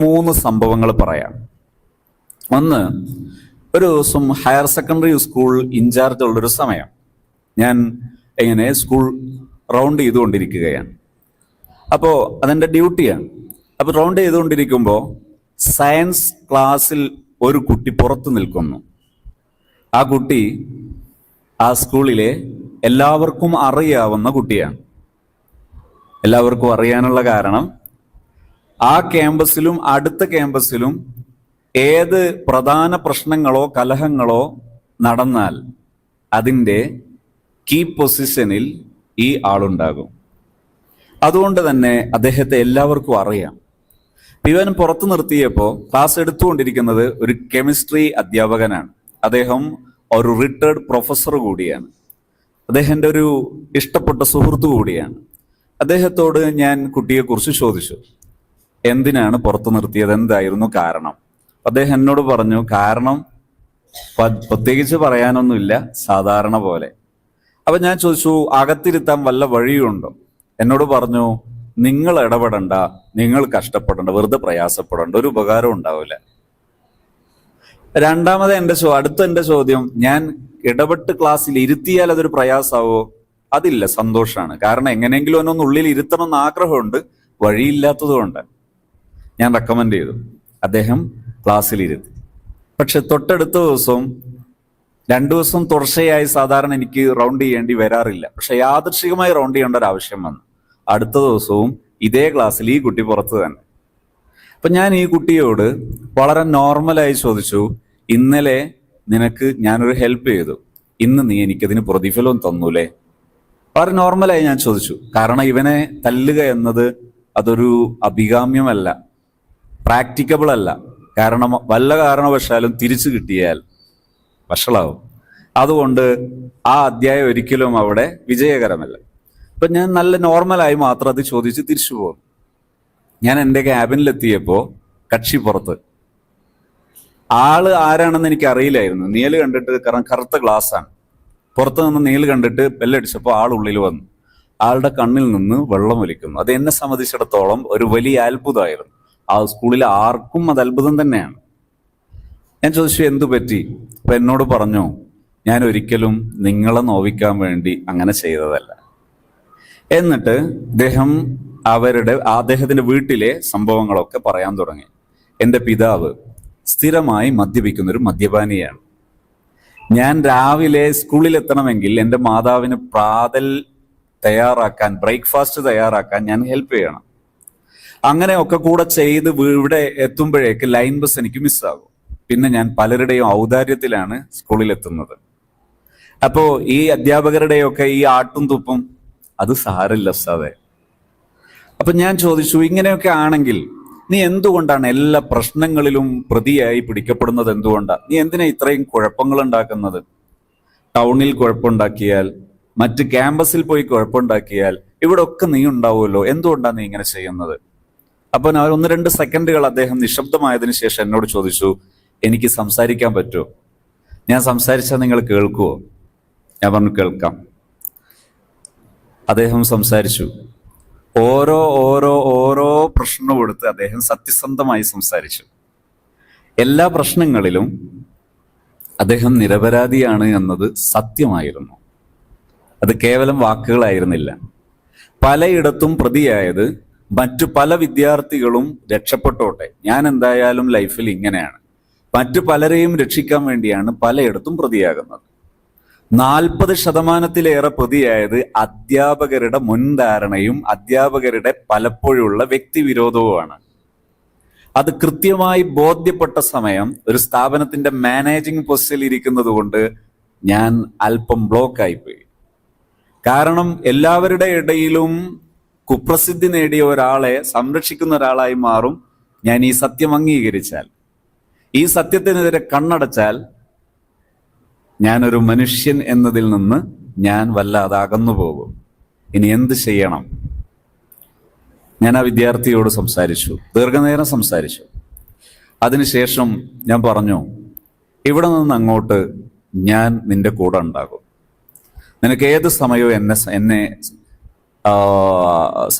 3 സംഭവങ്ങൾ പറയാം. ഒന്ന്, ഒരു ദിവസം ഹയർ സെക്കൻഡറി സ്കൂൾ ഇൻചാർജ് ഉള്ളൊരു സമയം ഞാൻ ഇങ്ങനെ സ്കൂൾ റൗണ്ട് ചെയ്തുകൊണ്ടിരിക്കുകയാണ്. അപ്പോൾ അതെൻ്റെ ഡ്യൂട്ടിയാണ്. അപ്പോൾ റൗണ്ട് ചെയ്തുകൊണ്ടിരിക്കുമ്പോൾ സയൻസ് ക്ലാസ്സിൽ ഒരു കുട്ടി പുറത്തു നിൽക്കുന്നു. ആ കുട്ടി ആ സ്കൂളിലെ എല്ലാവർക്കും അറിയാവുന്ന കുട്ടിയാണ്. എല്ലാവർക്കും അറിയാനുള്ള കാരണം, ആ ക്യാമ്പസിലും അടുത്ത ക്യാമ്പസിലും ഏത് പ്രധാന പ്രശ്നങ്ങളോ കലഹങ്ങളോ നടന്നാൽ അതിൻ്റെ കീ പൊസിഷനിൽ ഈ ആളുണ്ടാകും. അതുകൊണ്ട് തന്നെ അദ്ദേഹത്തെ എല്ലാവർക്കും അറിയാം. ഇവൻ പുറത്തു നിർത്തിയപ്പോൾ ക്ലാസ് എടുത്തുകൊണ്ടിരിക്കുന്നത് ഒരു കെമിസ്ട്രി അധ്യാപകനാണ്. അദ്ദേഹം ഒരു റിട്ടയർഡ് പ്രൊഫസർ കൂടിയാണ്. അദ്ദേഹത്തിൻ്റെ ഒരു ഇഷ്ടപ്പെട്ട സുഹൃത്തു കൂടിയാണ്. അദ്ദേഹത്തോട് ഞാൻ കുട്ടിയെക്കുറിച്ച് ചോദിച്ചു, എന്തിനാണ് പുറത്തു നിർത്തിയത്, എന്തായിരുന്നു കാരണം? അദ്ദേഹം എന്നോട് പറഞ്ഞു, കാരണം പ്രത്യേകിച്ച് പറയാനൊന്നുമില്ല, സാധാരണ പോലെ. അപ്പൊ ഞാൻ ചോദിച്ചു, അകത്തിരുത്താൻ വല്ല വഴിയുണ്ടോ? എന്നോട് പറഞ്ഞു, നിങ്ങൾ ഇടപെടണ്ട, നിങ്ങൾ കഷ്ടപ്പെടണ്ട, വെറുതെ പ്രയാസപ്പെടണ്ട, ഒരു ഉപകാരം ഉണ്ടാവില്ല. രണ്ടാമത് അടുത്ത എൻ്റെ ചോദ്യം, ഞാൻ ഇടപെട്ട് ക്ലാസ്സിൽ ഇരുത്തിയാൽ അതൊരു പ്രയാസാവോ? അതില്ല, സന്തോഷമാണ്. കാരണം എങ്ങനെയെങ്കിലും ഒന്നൊന്ന് ഉള്ളിൽ ഇരുത്തണം എന്ന് ആഗ്രഹമുണ്ട്, വഴിയില്ലാത്തതുകൊണ്ട് ഞാൻ റെക്കമെൻഡ് ചെയ്തു. അദ്ദേഹം ക്ലാസ്സിൽ ഇരുത്തി. പക്ഷെ തൊട്ടടുത്ത ദിവസം 2 ദിവസം തുടർച്ചയായി സാധാരണ എനിക്ക് റൗണ്ട് ചെയ്യേണ്ടി വരാറില്ല. പക്ഷെ യാദൃശികമായി റൗണ്ട് ചെയ്യേണ്ട ഒരു ആവശ്യം വന്നു. അടുത്ത ദിവസവും ഇതേ ക്ലാസ്സിൽ ഈ കുട്ടി പുറത്ത് തന്നെ. അപ്പൊ ഞാൻ ഈ കുട്ടിയോട് വളരെ നോർമലായി ചോദിച്ചു, ഇന്നലെ നിനക്ക് ഞാനൊരു ഹെൽപ്പ് ചെയ്തു, ഇന്ന് നീ എനിക്കതിന് പ്രതിഫലവും തന്നൂലേ? വളരെ നോർമലായി ഞാൻ ചോദിച്ചു. കാരണം ഇവനെ തല്ലുക എന്നത് അതൊരു അഭികാമ്യമല്ല, പ്രാക്ടിക്കബിൾ അല്ല. കാരണം വല്ല കാരണവശാലും തിരിച്ചു കിട്ടിയാൽ വഷളാവും. അതുകൊണ്ട് ആ അധ്യായം ഒരിക്കലും അവിടെ വിജയകരമല്ല. അപ്പൊ ഞാൻ നല്ല നോർമലായി മാത്രം അത് ചോദിച്ച് തിരിച്ചു പോകും. ഞാൻ എൻ്റെ ക്യാബിനിലെത്തിയപ്പോൾ കക്ഷി പുറത്ത്. ആള് ആരാണെന്ന് എനിക്ക് അറിയില്ലായിരുന്നു. നീല് കണ്ടിട്ട്, കാരണം കറുത്ത ഗ്ലാസ്സാണ്. പുറത്ത് നിന്ന് നീല് കണ്ടിട്ട് ബെല്ലടിച്ചപ്പോൾ ആൾ ഉള്ളിൽ വന്നു. ആളുടെ കണ്ണിൽ നിന്ന് വെള്ളം ഒലിക്കുന്നു. അത് എന്നെ സംബന്ധിച്ചിടത്തോളം ഒരു വലിയ അത്ഭുതമായിരുന്നു. ആ സ്കൂളിൽ ആർക്കും അത് അത്ഭുതം തന്നെയാണ്. ഞാൻ ചോദിച്ചു, എന്തു പറ്റി? അപ്പൊ എന്നോട് പറഞ്ഞു, ഞാൻ ഒരിക്കലും നിങ്ങളെ നോവിക്കാൻ വേണ്ടി അങ്ങനെ ചെയ്തതല്ല. എന്നിട്ട് അദ്ദേഹത്തിന്റെ വീട്ടിലെ സംഭവങ്ങളൊക്കെ പറയാൻ തുടങ്ങി. എൻ്റെ പിതാവ് സ്ഥിരമായി മദ്യപിക്കുന്നൊരു മദ്യപാനിയാണ്. ഞാൻ രാവിലെ സ്കൂളിൽ എത്തണമെങ്കിൽ എൻ്റെ മാതാവിന് പ്രാതൽ തയ്യാറാക്കാൻ, ബ്രേക്ക്ഫാസ്റ്റ് തയ്യാറാക്കാൻ ഞാൻ ഹെൽപ്പ് ചെയ്യണം. അങ്ങനെയൊക്കെ കൂടെ ചെയ്ത് ഇവിടെ എത്തുമ്പോഴേക്ക് ലൈൻ ബസ് എനിക്ക് മിസ്സാകും. പിന്നെ ഞാൻ പലരുടെയും ഔദാര്യത്തിലാണ് സ്കൂളിൽ എത്തുന്നത്. അപ്പോ ഈ അധ്യാപകരുടെയൊക്കെ ഈ ആട്ടും തുപ്പും അത് സാരമില്ല ഉസ്താദേ. അപ്പൊ ഞാൻ ചോദിച്ചു, ഇങ്ങനെയൊക്കെ ആണെങ്കിൽ നീ എന്തുകൊണ്ടാണ് എല്ലാ പ്രശ്നങ്ങളിലും പ്രതിയായി പിടിക്കപ്പെടുന്നത്? എന്തുകൊണ്ടാണ് നീ എന്തിനാ ഇത്രയും കുഴപ്പങ്ങൾ ഉണ്ടാക്കുന്നത്? ടൗണിൽ കുഴപ്പമുണ്ടാക്കിയാൽ, മറ്റ് ക്യാമ്പസിൽ പോയി കുഴപ്പമുണ്ടാക്കിയാൽ, ഇവിടെ ഒക്കെ നീ ഉണ്ടാവുമല്ലോ, എന്തുകൊണ്ടാണ് നീ ഇങ്ങനെ ചെയ്യുന്നത്? അപ്പൊ ഞാൻ 1-2 സെക്കൻഡുകൾ അദ്ദേഹം നിശബ്ദമായതിനു ശേഷം എന്നോട് ചോദിച്ചു, എനിക്ക് സംസാരിക്കാൻ പറ്റുമോ? ഞാൻ സംസാരിച്ചാൽ നിങ്ങൾ കേൾക്കുവോ? ഞാൻ പറഞ്ഞു, കേൾക്കാം. അദ്ദേഹം സംസാരിച്ചു. ഓരോ പ്രശ്നവും എടുത്ത് അദ്ദേഹം സത്യസന്ധമായി സംസാരിച്ചു. എല്ലാ പ്രശ്നങ്ങളിലും അദ്ദേഹം നിരപരാധിയാണ് എന്നത് സത്യമായിരുന്നു. അത് കേവലം വാക്കുകളായിരുന്നില്ല. പലയിടത്തും പ്രതിയായത് മറ്റു പല വിദ്യാർത്ഥികളും രക്ഷപ്പെട്ടോട്ടെ, ഞാൻ എന്തായാലും ലൈഫിൽ ഇങ്ങനെയാണ്, മറ്റു പലരെയും രക്ഷിക്കാൻ വേണ്ടിയാണ് പലയിടത്തും പ്രതിയാകുന്നത്. 40% പ്രതിയായത് അധ്യാപകരുടെ മുൻധാരണയും അധ്യാപകരുടെ പലപ്പോഴുള്ള വ്യക്തിവിരോധവുമാണ്. അത് കൃത്യമായി ബോധ്യപ്പെട്ട സമയം ഒരു സ്ഥാപനത്തിന്റെ മാനേജിങ് പൊസിഷനിൽ ഇരിക്കുന്നത് കൊണ്ട് ഞാൻ അല്പം ബ്ലോക്കായിപ്പോയി. കാരണം എല്ലാവരുടെ ഇടയിലും കുപ്രസിദ്ധി നേടിയ ഒരാളെ സംരക്ഷിക്കുന്ന ഒരാളായി മാറും ഞാൻ ഈ സത്യം അംഗീകരിച്ചാൽ. ഈ സത്യത്തിനെതിരെ കണ്ണടച്ചാൽ ഞാനൊരു മനുഷ്യൻ എന്നതിൽ നിന്ന് ഞാൻ വല്ലാതെ അകന്നു പോകും. ഇനി എന്ത് ചെയ്യണം? ഞാൻ ആ വിദ്യാർത്ഥിയോട് സംസാരിച്ചു, ദീർഘനേരം സംസാരിച്ചു. അതിനുശേഷം ഞാൻ പറഞ്ഞു, ഇവിടെ നിന്ന് അങ്ങോട്ട് ഞാൻ നിന്റെ കൂടെ ഉണ്ടാകും. നിനക്ക് ഏത് സമയവും എന്നെ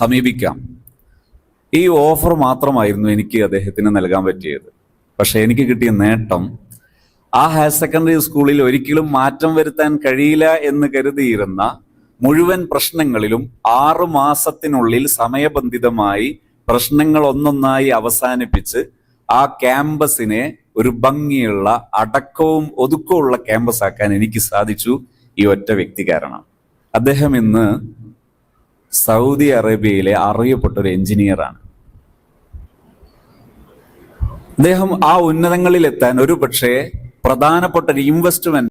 സമീപിക്കാം. ഈ ഓഫർ മാത്രമായിരുന്നു എനിക്ക് അദ്ദേഹത്തിന് നൽകാൻ പറ്റിയത്. പക്ഷെ എനിക്ക് കിട്ടിയ നേട്ടം, ആ ഹയർ സെക്കൻഡറി സ്കൂളിൽ ഒരിക്കലും മാറ്റം വരുത്താൻ കഴിയില്ല എന്ന് കരുതിയിരുന്ന മുഴുവൻ പ്രശ്നങ്ങളിലും 6 മാസത്തിനുള്ളിൽ സമയബന്ധിതമായി പ്രശ്നങ്ങൾ ഒന്നൊന്നായി അവസാനിപ്പിച്ച് ആ ക്യാമ്പസിനെ ഒരു ഭംഗിയുള്ള, അടക്കവും ഒതുക്കവുമുള്ള ക്യാമ്പസ് ആക്കാൻ എനിക്ക് സാധിച്ചു ഈ ഒറ്റ വ്യക്തി കാരണം. അദ്ദേഹം ഇന്ന് സൗദി അറേബ്യയിലെ അറിയപ്പെട്ട ഒരു എഞ്ചിനീയറാണ്. അദ്ദേഹം ആ ഉന്നതങ്ങളിൽ എത്താൻ ഒരു പക്ഷേ പ്രധാനപ്പെട്ട ഒരു ഇൻവെസ്റ്റ്മെന്റ്